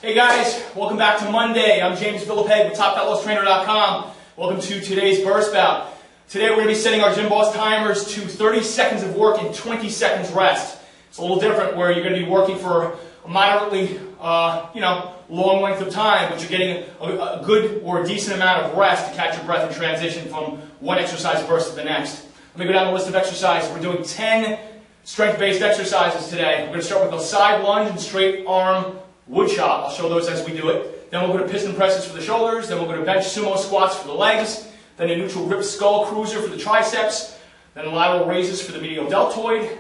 Hey guys, welcome back to Monday. I'm Villepigue with TopFatLossTrainer.com. Welcome to today's Burst Bout. Today we're going to be setting our GymBoss timers to 30 seconds of work and 20 seconds rest. It's a little different where you're going to be working for a moderately, long length of time, but you're getting a good or a decent amount of rest to catch your breath and transition from one exercise burst to the next. Let me go down the list of exercises. We're doing 10 strength-based exercises today. We're going to start with a side lunge and straight arm wood chop. I'll show those as we do it. Then we'll go to piston presses for the shoulders. Then we'll go to bench sumo squats for the legs. Then a neutral grip skull cruiser for the triceps. Then lateral raises for the medial deltoid.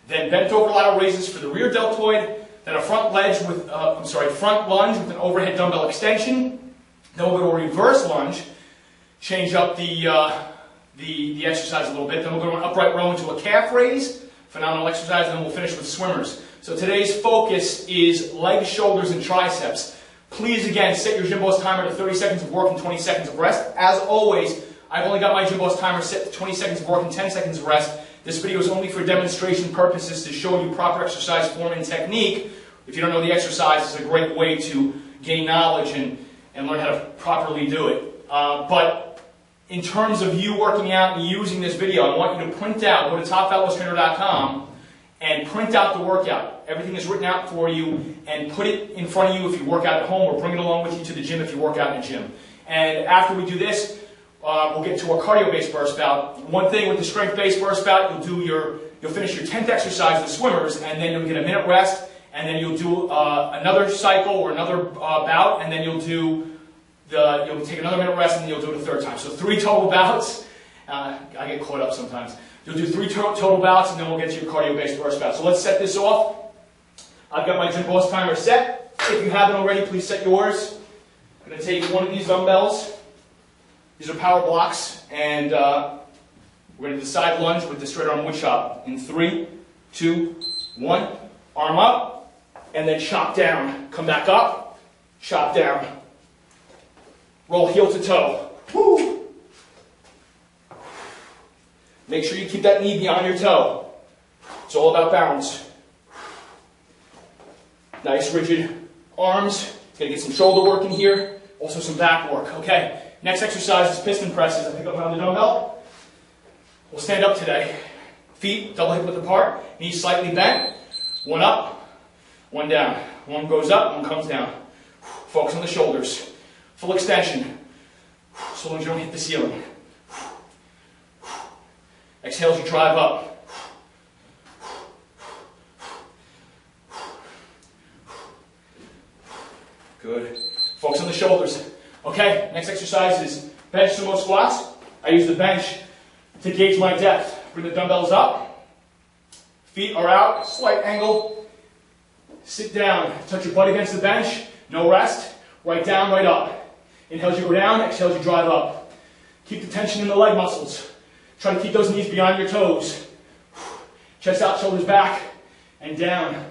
Then bent over lateral raises for the rear deltoid. Then a front lunge with an overhead dumbbell extension. Then we'll go to a reverse lunge. Change up the exercise a little bit. Then we'll go to an upright row into a calf raise. Phenomenal exercise. And then we'll finish with swimmers. So today's focus is legs, shoulders, and triceps. Please, again, set your GymBoss timer to 30 seconds of work and 20 seconds of rest. As always, I've only got my GymBoss timer set to 20 seconds of work and 10 seconds of rest. This video is only for demonstration purposes to show you proper exercise form and technique. If you don't know the exercise, it's a great way to gain knowledge and learn how to properly do it. But in terms of you working out and using this video, I want you to print out, go to TopFatLossTrainer.com, and print out the workout. Everything is written out for you, and put it in front of you if you work out at home, or bring it along with you to the gym if you work out in the gym. And after we do this, we'll get to a cardio-based burst bout. One thing with the strength-based burst bout, you'll finish your 10th exercise with swimmers, and then you'll get a minute rest, and then you'll do another cycle or another bout, and then you'll take another minute rest, and then you'll do it a third time. So 3 total bouts. I get caught up sometimes. You'll do 3 total bouts, and then we'll get to your cardio-based burst bout. So let's set this off. I've got my GymBoss timer set. If you haven't already, please set yours. I'm going to take one of these dumbbells. These are power blocks, and we're going to do the side lunge with the straight arm wood chop. In 3, 2, 1. Arm up, and then chop down. Come back up, chop down. Roll heel to toe. Woo! Make sure you keep that knee beyond your toe. It's all about balance. Nice rigid arms. Gonna get some shoulder work in here. Also some back work. Okay. Next exercise is piston presses. I pick up my dumbbell. We'll stand up today. Feet double hip width apart. Knees slightly bent. One up, one down. One goes up, one comes down. Focus on the shoulders. Full extension. So long as you don't hit the ceiling. Exhale as you drive up. Good. Focus on the shoulders. Okay, next exercise is bench sumo squats. I use the bench to gauge my depth. Bring the dumbbells up. Feet are out, slight angle. Sit down. Touch your butt against the bench. No rest. Right down, right up. Inhale as you go down, exhale as you drive up. Keep the tension in the leg muscles. Try to keep those knees beyond your toes. Chest out, shoulders back, and down.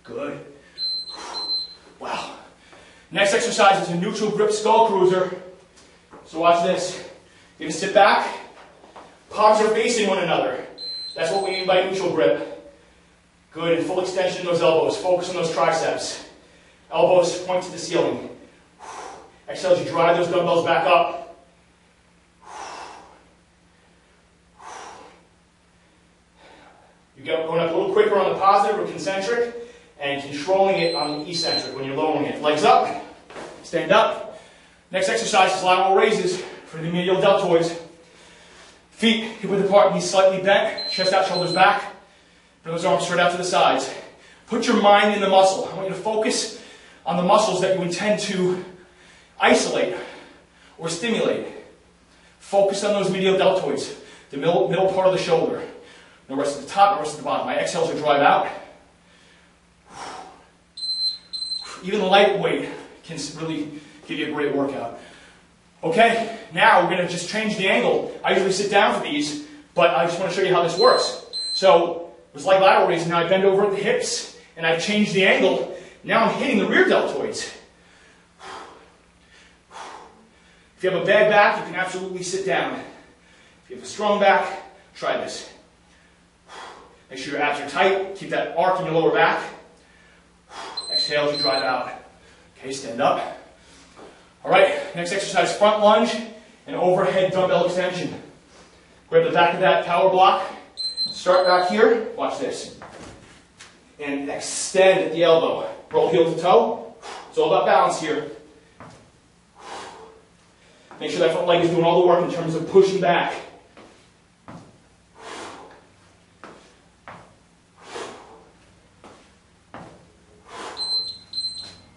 Good. Wow. Next exercise is a neutral grip skull cruiser. So watch this. You're going to sit back. Palms are facing one another. That's what we mean by neutral grip. Good. And full extension in those elbows. Focus on those triceps. Elbows point to the ceiling. Exhale as you drive those dumbbells back up. You're going up a little quicker on the positive or concentric, and controlling it on the eccentric when you're lowering it. Legs up, stand up. Next exercise is lateral raises for the medial deltoids. Feet hip width apart, knees slightly bent, chest out, shoulders back. Bring those arms straight out to the sides. Put your mind in the muscle. I want you to focus on the muscles that you intend to isolate or stimulate. Focus on those medial deltoids, the middle part of the shoulder. No rest at the top, no rest at the bottom. My exhales are drive out. Even lightweight can really give you a great workout. Okay, now we're going to just change the angle. I usually sit down for these, but I just want to show you how this works. So, it was like lateral raises. Now I bend over at the hips, and I've changed the angle. Now I'm hitting the rear deltoids. If you have a bad back, you can absolutely sit down. If you have a strong back, try this. Make sure your abs are tight. Keep that arc in your lower back. Exhale as you drive out. Okay, stand up. All right, next exercise, front lunge and overhead dumbbell extension. Grab the back of that power block. Start back here. Watch this. And extend at the elbow. Roll heel to toe. It's all about balance here. Make sure that front leg is doing all the work in terms of pushing back.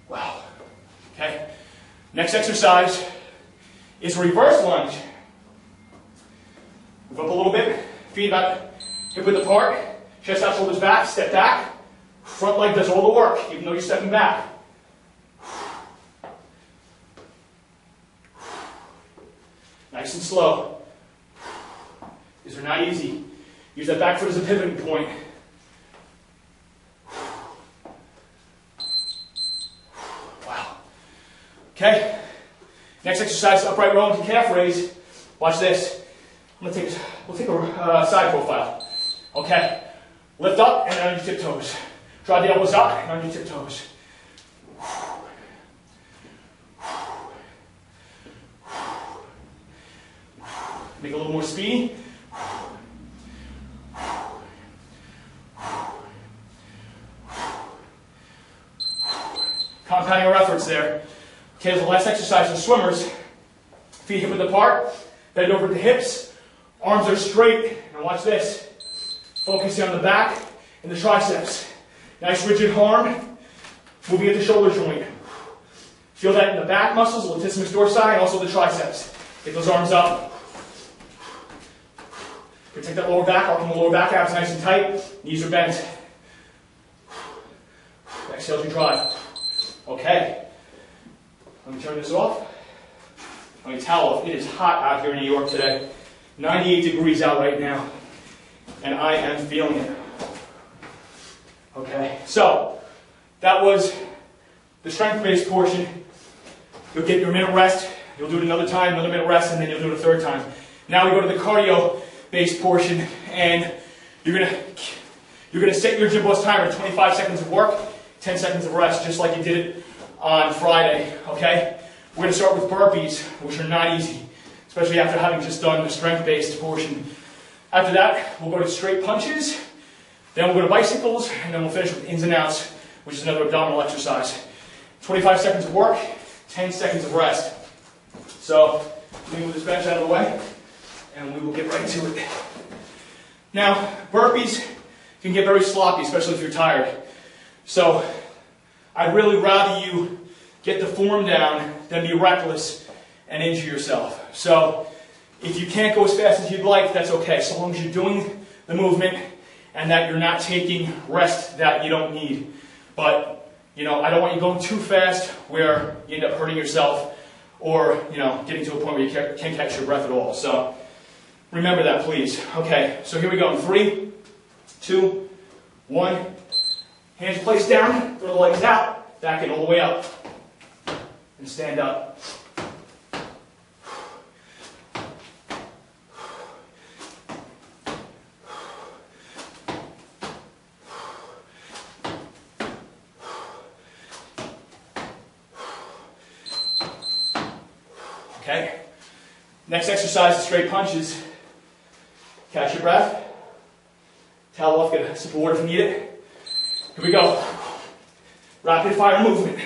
Wow. Okay. Next exercise is reverse lunge. Move up a little bit. Feet about hip width apart. Chest out, shoulders back. Step back. Front leg does all the work, even though you're stepping back. Nice and slow. These are not easy. Use that back foot as a pivoting point. Wow. Okay. Next exercise, upright row into calf raise. Watch this. We'll take a side profile. Okay. Lift up and on your tiptoes. Drive the elbows up and on your tiptoes. Make a little more speed. Compounding our efforts there. Okay, the last exercise for swimmers. Feet hip width apart. Bend over the hips. Arms are straight. Now watch this. Focusing on the back and the triceps. Nice rigid arm. Moving at the shoulder joint. Feel that in the back muscles, latissimus dorsi, and also the triceps. Get those arms up. Protect that lower back, arcing the lower back abs nice and tight. Knees are bent. Exhale as you drive. Okay. Let me turn this off. Let me towel off. It is hot out here in New York today. 98 degrees out right now. And I am feeling it. Okay. So, that was the strength-based portion. You'll get your minute rest. You'll do it another time, another minute rest, and then you'll do it a third time. Now we go to the cardio-based portion, and you're gonna set your GymBoss timer, 25 seconds of work, 10 seconds of rest, just like you did it on Friday. Okay? We're gonna start with burpees, which are not easy, especially after having just done the strength-based portion. After that, we'll go to straight punches, then we'll go to bicycles, and then we'll finish with ins and outs, which is another abdominal exercise. 25 seconds of work, 10 seconds of rest. So, let me move this bench out of the way, and we will get right to it. Now, burpees can get very sloppy, especially if you're tired. So, I'd really rather you get the form down than be reckless and injure yourself. So, if you can't go as fast as you'd like, that's okay, so long as you're doing the movement and that you're not taking rest that you don't need. But, you know, I don't want you going too fast where you end up hurting yourself or, you know, getting to a point where you can't catch your breath at all. So, remember that, please. Okay, so here we go. 3, 2, 1. Hands placed down, throw the legs out, back in all the way up. And stand up. Okay. Next exercise is straight punches. Catch your breath. Towel off, get a sip of water if you need it. Here we go. Rapid fire movement.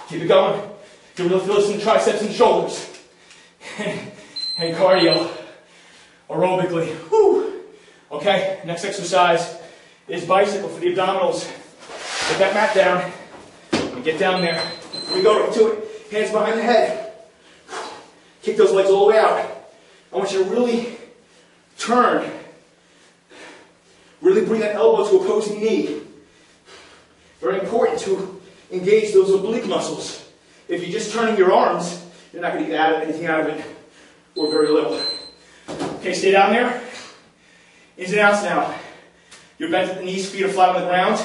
Keep it going. You really feel this in the triceps and shoulders. And cardio. Aerobically. Woo. Okay, next exercise is bicycle for the abdominals. Get that mat down. And get down there. Here we go, right to it. Hands behind the head. Kick those legs all the way out. I want you to really turn. Really bring that elbow to opposing knee. Very important to engage those oblique muscles. If you're just turning your arms, you're not going to get anything out of it, or very little. Okay, stay down there. Ins and outs now. You're bent at the knees, feet are flat on the ground.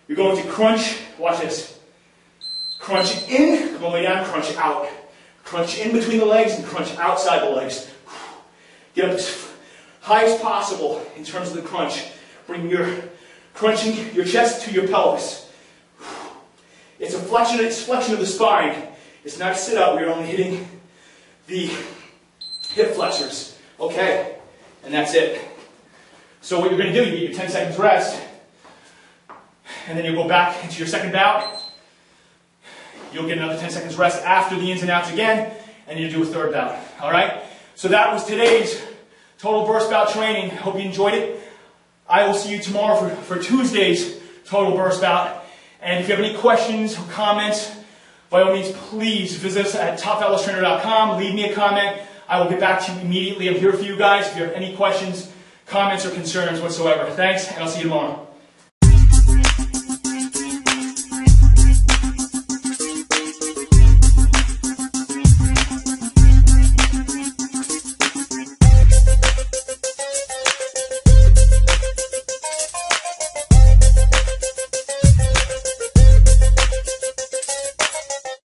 You're going to crunch. Watch this. Crunch in, come all the way down, crunch out. Crunch in between the legs and crunch outside the legs. Get up as high as possible in terms of the crunch. Bring your crunching your chest to your pelvis. It's a flexion, it's flexion of the spine. It's not a sit up, we're only hitting the hip flexors. Okay, and that's it. So what you're going to do, you get your 10 seconds rest, and then you'll go back into your second bout. You'll get another 10 seconds rest after the ins and outs again, and you'll do a third bout. Alright? So that was today's total burst bout training. Hope you enjoyed it. I will see you tomorrow for Tuesday's total burst bout. And if you have any questions or comments, by all means, please visit us at topfatlosstrainer.com. Leave me a comment. I will get back to you immediately. I'm here for you guys if you have any questions, comments, or concerns whatsoever. Thanks, and I'll see you tomorrow.